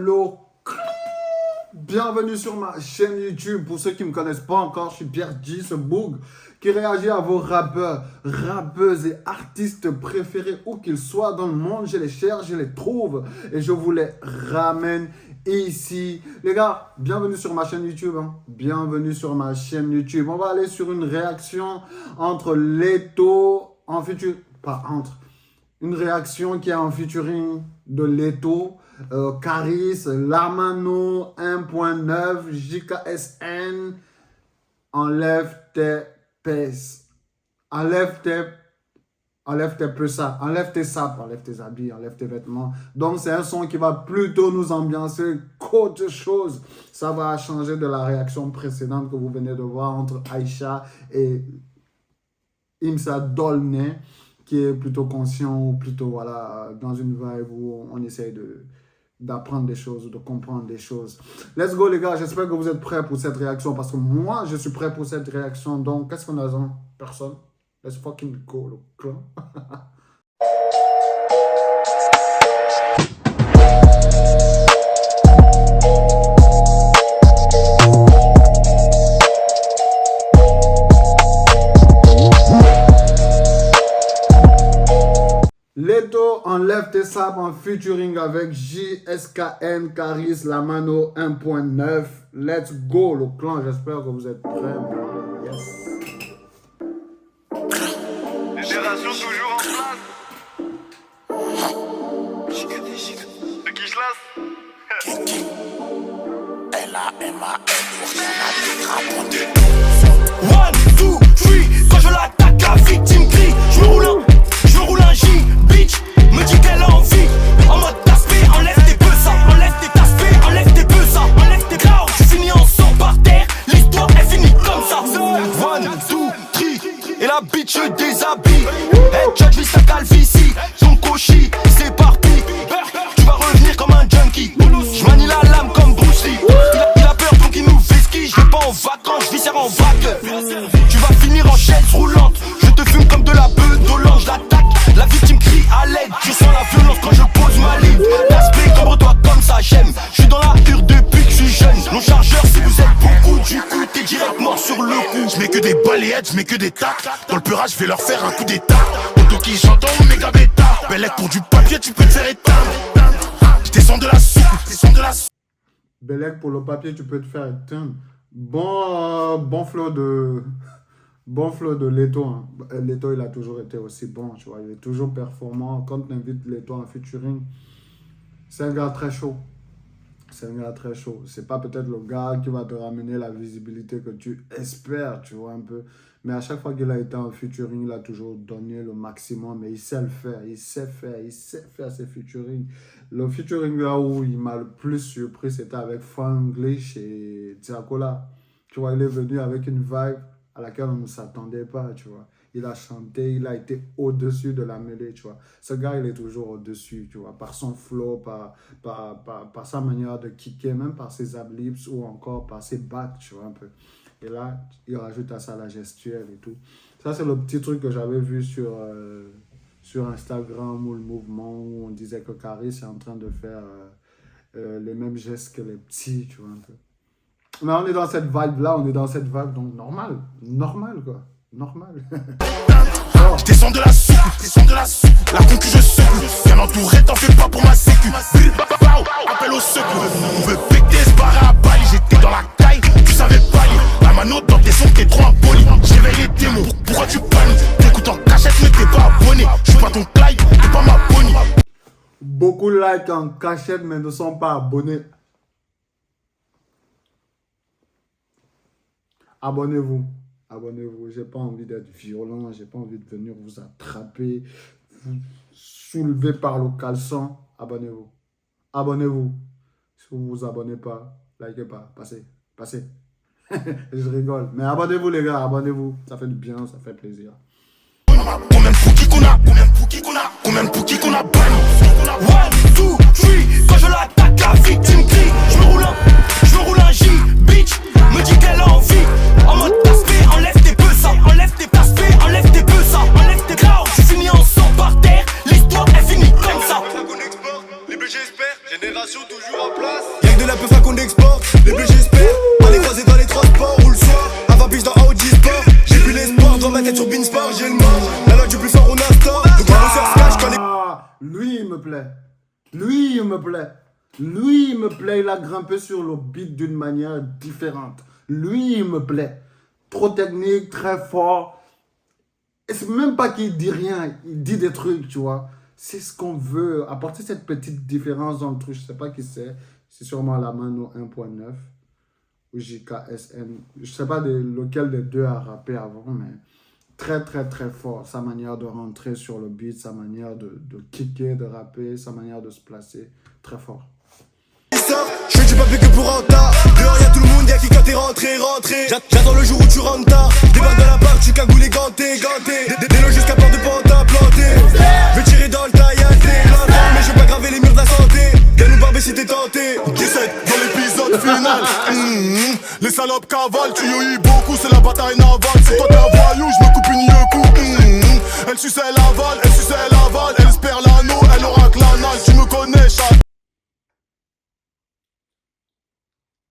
le bienvenue sur ma chaîne YouTube. Pour ceux qui ne me connaissent pas encore, je suis Pierre G, ce boug qui réagit à vos rappeurs, rappeuses et artistes préférés où qu'ils soient dans le monde. Je les cherche, je les trouve et je vous les ramène ici. Les gars, bienvenue sur ma chaîne YouTube. Bienvenue sur ma chaîne YouTube. On va aller sur une réaction entre Leto en featuring, une réaction qui est en featuring de Leto, Caris, Lamano 1.9, JKSN, enlève tes pèses, enlève tes ça, enlève tes sapes, enlève tes habits, enlève tes vêtements. Donc c'est un son qui va plutôt nous ambiancer qu'autre chose. Ça va changer de la réaction précédente que vous venez de voir entre Aïcha et Imsa Dolné, qui est plutôt conscient ou plutôt voilà, dans une vibe où on essaye d'apprendre des choses, de comprendre des choses. Let's go les gars, j'espère que vous êtes prêts pour cette réaction parce que moi je suis prêt pour cette réaction. Donc qu'est-ce qu'on attend? Personne. Let's fucking go le clan. Leto, enlève tes sapes en featuring avec JSKN, Caris, Lamano 1.9. Let's go le clan, j'espère que vous êtes prêts. Yes. Génération toujours en place. De qui je lasse? One, two, three. Quand je l'attaque, la victime crie. Je me roule un J, bitch. Me dit qu'elle a envie. En mode taspé, enlève tes peu ça. Enlève tes taspé, enlève tes peu ça. Enlève tes clouds, tu finis en sang par terre. L'histoire est finie comme ça. One, two, three. Et la bitch déshabille. Hey, judge lui sa calvitie. Son cochi, c'est parti. Tu vas revenir comme un junkie. Je manie la lame comme Bruce Lee. Il a peur donc il nous vesquille. Je vais pas en vacances, je viscère en vague. Tu vas finir en chaise roulante. Je te fume comme de la beuh d'Hollande. Je l'attaque, la victime crie à l'aide. Je sens la violence quand je pose ma ligne. L'aspect cobre-toi comme ça j'aime. Je suis dans la hure depuis que je suis jeune. Non chargeur si vous êtes beaucoup. Du coup t'es direct mort sur le coup. Je mets que des balayettes, je mets que des tacs. Dans le peurage je vais leur faire un coup d'état. Auto qui chante en méga bêta. Bellec pour du papier tu peux te faire éteindre. Je descends de la soupe, Bellec pour le papier, tu peux te faire éteindre. Bon flow de Leto. Hein. Leto, il a toujours été aussi bon, tu vois. Il est toujours performant. Quand tu invites Leto en featuring, c'est un gars très chaud. C'est un gars très chaud. C'est pas peut-être le gars qui va te ramener la visibilité que tu espères, tu vois, un peu. Mais à chaque fois qu'il a été en featuring, il a toujours donné le maximum. Mais il sait le faire. Il sait faire ses featuring. Le featuring là où il m'a le plus surpris, c'était avec Franglish et Tiakola. Tu vois, il est venu avec une vibe à laquelle on ne s'attendait pas, tu vois. Il a chanté, il a été au-dessus de la mêlée, tu vois. Ce gars, il est toujours au-dessus, tu vois, par son flow, par sa manière de kicker, même par ses adlibs ou encore par ses backs, tu vois, un peu. Et là, il rajoute à ça la gestuelle et tout. Ça, c'est le petit truc que j'avais vu sur Instagram ou le mouvement où on disait que Caris est en train de faire les mêmes gestes que les petits, tu vois, un peu. Mais on est dans cette vibe-là, on est dans cette vibe, donc normal quoi, normal. Je descends de la soupe, la concu je secoue. Bien entouré, t'en fais pas pour ma sécu. Appel au secours. On veut péter, se barrer à Bali. J'étais dans la caille, tu savais pas lire. La mano dans tes sons, t'es trop impoli. J'éveille les démons, pourquoi tu paniques? T'écoutes en cachette, mais t'es pas abonné. J'suis pas ton Clyde, t'es pas ma bonnie. Beaucoup like en cachette, mais ne sont pas abonnés. Abonnez-vous, j'ai pas envie d'être violent, j'ai pas envie de venir vous attraper, vous soulever par le caleçon. Abonnez-vous. Si vous vous abonnez pas, likez pas, passez. Je rigole, mais abonnez-vous les gars, abonnez-vous, ça fait du bien, ça fait plaisir. Combien de pouki qu'on a, banni. One, two, three. Quand je l'attaque, la victime crie. Je me roule un J, bitch. Me dit qu'elle a envie. En mode taspé, enlève tes peu ça. Enlève tes taspé, enlève tes peu ça. Enlève tes clouds, tu finis en sang par terre. L'histoire est finie comme ça. Les BG espèrent, Génération toujours en place. Y'a que de la peu qu'on exporte, les bleus j'espère. Pas les croiser dans les transports ou le soir. Avant biche dans Audi Sport. J'ai plus l'espoir, dans ma tête sur Beansport, j'ai le mort. La loi du plus fort on instaure. Donc le bosseur se cache quand les. Lui, il me plaît. Lui, il me plaît. Lui, il me plaît. Il a grimpé sur le beat d'une manière différente. Lui, il me plaît. Trop technique, très fort. Et c'est même pas qu'il dit rien. Il dit des trucs, tu vois. C'est ce qu'on veut. Apporter cette petite différence dans le truc. Je sais pas qui c'est. C'est sûrement la Mano 1.9 ou JKSN. Je sais pas lequel des deux a rappé avant, mais très très très fort. Sa manière de rentrer sur le beat, sa manière de kicker, de rapper, sa manière de se placer. Très fort. Je fais du papier que pour un tas. Dehors y'a tout le monde, y'a qui quand t'es rentré. J'attends le jour où tu rentres tard. Débarque dans la barre, tu cagoulé ganté. Des lots jusqu'à port de pantin planté. Veux tirer dans le taille, y'a des lentins. Mais je vais pas graver les murs de la santé. Viens nous barber si t'es tenté. 17 dans l'épisode final. Les salopes cavalent, tu y eu beaucoup, c'est la bataille navale. C'est toi t'es un voyou, je me coupe une yeux. Elle suce, elle avale, elle espère l'anneau, elle aura que l'anal, tu me connais, chat.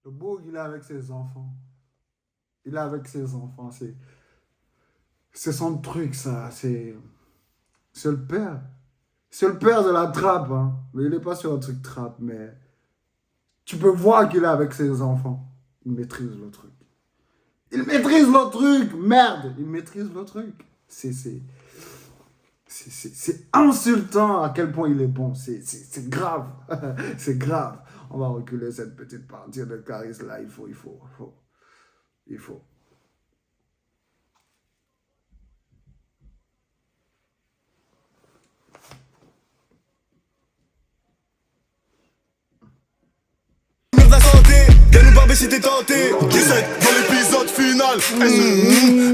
Le Boog, il est avec ses enfants. Il est avec ses enfants. C'est son truc, ça. C'est le père. C'est le père de la trappe. Hein. Mais il n'est pas sur un truc trappe. Mais tu peux voir qu'il est avec ses enfants. Il maîtrise le truc. Il maîtrise le truc. Merde. Il maîtrise le truc. C'est insultant à quel point il est bon. C'est grave. C'est grave. On va reculer cette petite partie de Caris là. Il faut. Murs de la santé. Viens nous barber si t'es tenté. 17 dans l'épisode final.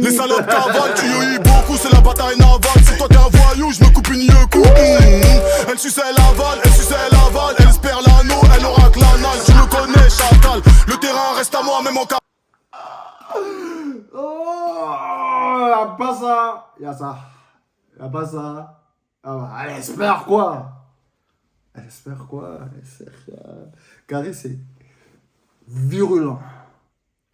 Les salopes cavalent, tu y as eu beaucoup, c'est la bataille navale. C'est toi t'es un voyou, je me coupe une yeux. Elle suce, elle avale, elle espère l'anneau, elle aura que l'anal. Tu me connais, chacal. Le terrain reste à moi, même en cas. Oh, y'a pas ça. Y'a ça. Y'a pas ça. Ah bah, elle espère quoi? Elle espère quoi? Caris, c'est virulent.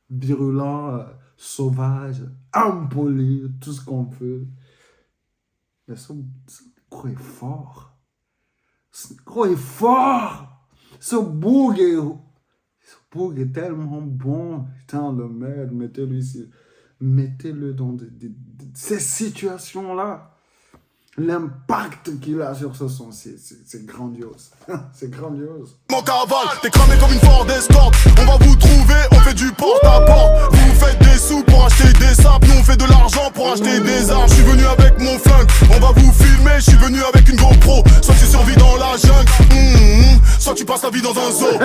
Virulent, sauvage, impoli, tout ce qu'on veut. Mais son micro est fort. Ce micro est fort. Ce Boog est tellement bon. Putain, le mec, mettez-le dans ces situations-là. L'impact qu'il a sur ce son, c'est grandiose. C'est grandiose. Mon cavale, t'es cramé comme une Ford Escort. On va vous trouver, on fait du porte-à-porte. Vous faites des sous pour acheter des sapes. Nous on fait de l'argent pour acheter des armes. Je suis venu avec mon flingue, on va vous filmer. Je suis venu avec une GoPro. Soit tu survis dans la jungle, soit tu passes ta vie dans un zoo. 1, 2,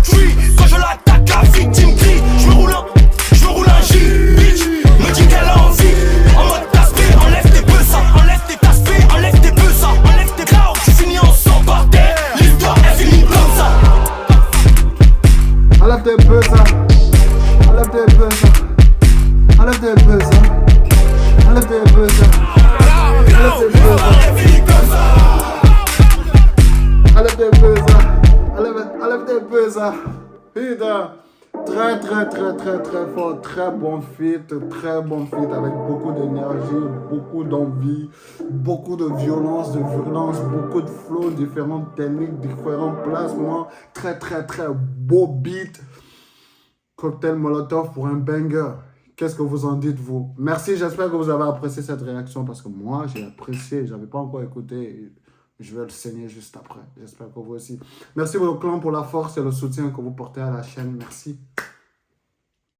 3. Quand je l'attaque, la victime crie. Je me roule un J, bitch. Me dit qu'elle a envie. En mode taspé, enlève tes peu ça. Enlève tes taspé, enlève tes peu ça. Enlève tes clouds, tu finis en sang par terre. L'histoire elle finit comme ça. Enlève tes peu ça. Enlève tes peu ça. Enlève tes peu ça. Enlève tes peu ça. Enlève tes peu ça. Elle finit comme ça. Enlève tes peu ça. Enlève tes peu ça. Putain. Très fort, très bon feat avec beaucoup d'énergie, beaucoup d'envie, beaucoup de violence, beaucoup de flow, différentes techniques, différents placements, très beau beat. Cocktail Molotov pour un banger. Qu'est-ce que vous en dites, vous? Merci, j'espère que vous avez apprécié cette réaction parce que moi, j'ai apprécié, j'avais pas encore écouté. Je vais le saigner juste après. J'espère que vous aussi. Merci au clan pour la force et le soutien que vous portez à la chaîne. Merci.